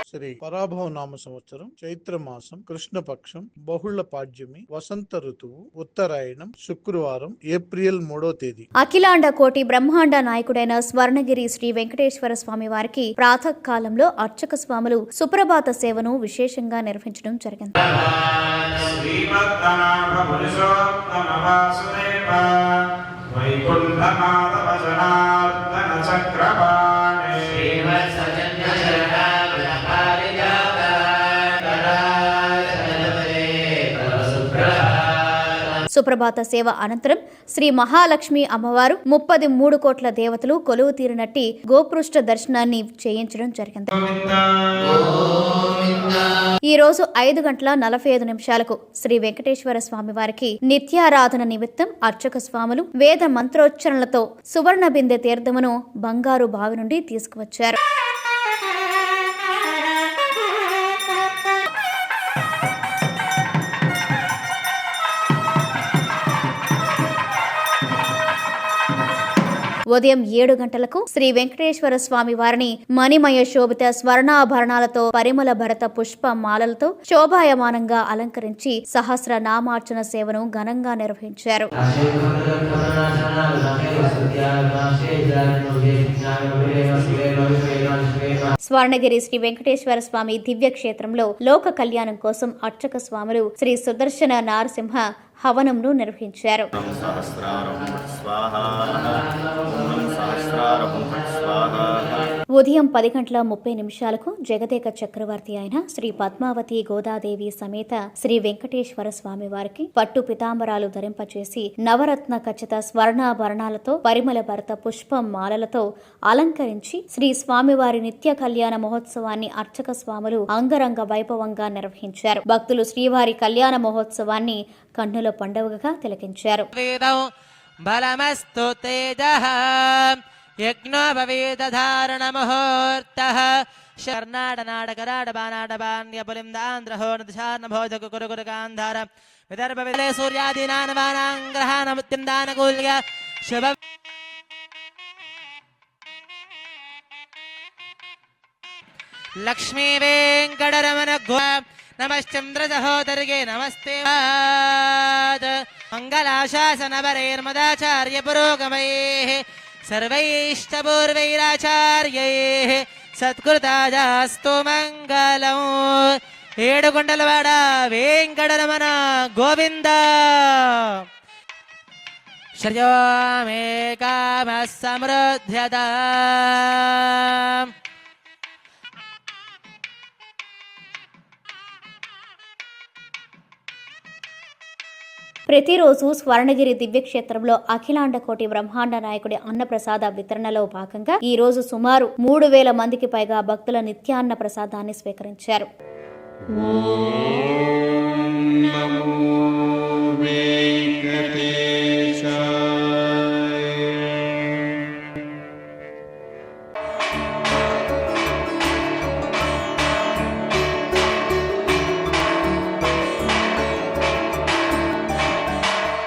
శ్రీ పరాభవ నామ సంవత్సరం చైత్రమాసం కృష్ణపక్షం బహుళ పాడ్యమి వసంత ఋతువు ఉత్తరాయణం శుక్రవారం ఏప్రిల్ 3వ తేదీ. అఖిలాండ కోటి బ్రహ్మాండ నాయకుడైన స్వర్ణగిరి శ్రీ వెంకటేశ్వర స్వామి వారికి ప్రాతకాలంలో అర్చక స్వాములు సుప్రభాత సేవను విశేషంగా నిర్వహించడం జరిగింది. సుప్రభాత సేవ అనంతరం శ్రీ మహాలక్ష్మి అమ్మవారు 33 కోట్ల దేవతలు కొలువు తీరినట్టి గోపృష్ఠ దర్శనాన్ని చేయించడం జరిగింది. ఈ రోజు 5:45 శ్రీ వెంకటేశ్వర స్వామి వారికి నిత్యారాధన నిమిత్తం అర్చక స్వాములు వేద మంత్రోచ్చరణలతో సువర్ణ బిందె తీర్థమును బంగారు బావి నుండి తీసుకువచ్చారు. ఉదయం 7 గంటలకు శ్రీ వెంకటేశ్వర స్వామి వారిని మణిమయ శోభిత స్వర్ణాభరణాలతో పరిమళ భరత పుష్ప మాలలతో శోభాయమానంగా అలంకరించి సహస్ర నామార్చన సేవను ఘనంగా నిర్వహించారు. స్వర్ణగిరి శ్రీ వెంకటేశ్వర స్వామి దివ్య క్షేత్రంలో లోక కళ్యాణం కోసం అర్చక స్వాములు శ్రీ సుదర్శన నారసింహ హవనంను నిర్వహించారు. ఉదయం 10:30 జగదేక చక్రవర్తి అయిన శ్రీ పద్మావతి గోదాదేవి సమేత శ్రీ వెంకటేశ్వర స్వామి వారికి పట్టు పితాంబరాలు ధరింపచేసి నవరత్న ఖచ్చిత స్వర్ణాభరణాలతో పరిమళ భరత పుష్ప మాలలతో అలంకరించి శ్రీ స్వామివారి నిత్య కళ్యాణ మహోత్సవాన్ని అర్చక స్వాములు అంగరంగ వైభవంగా నిర్వహించారు. భక్తులు శ్రీవారి కళ్యాణ మహోత్సవాన్ని కన్నుల పండుగగా తిలకించారు. బలమస్తు తేజః యజ్ఞో భవేదధారణ ముహూర్తః శర్నాడనాడకరాడ బానాడబాన్య పులిందాంధ్రహో నదిశార్ణ భోజక కురుగురు గాంధార విదర్భ విలే సూర్యాదీనానవానాంగ్రహానముత్యందానకూల్య శుభ లక్ష్మీ వెంకటరమణ నమశ్చంద్ర సహోదరిగే నమస్తే మంగళాశాసన వరైర్మదాచార్య పురోగమైః సర్వైష్టపూర్వైరాచార్యైః సత్కృతాయాస్తు మంగళం. ఏడుకొండలవాడ వెంకటరమణ గోవింద. శ్రేయో మే కామః సమృద్ధ్యతాం. ప్రతిరోజు స్వర్ణగిరి దివ్యక్షేత్రంలో అఖిలాండ కోటి బ్రహ్మాండ నాయకుడి అన్నప్రసాద వితరణలో భాగంగా ఈ రోజు సుమారు 3000 మందికి పైగా భక్తుల నిత్యాన్న ప్రసాదాన్ని స్వీకరించారు.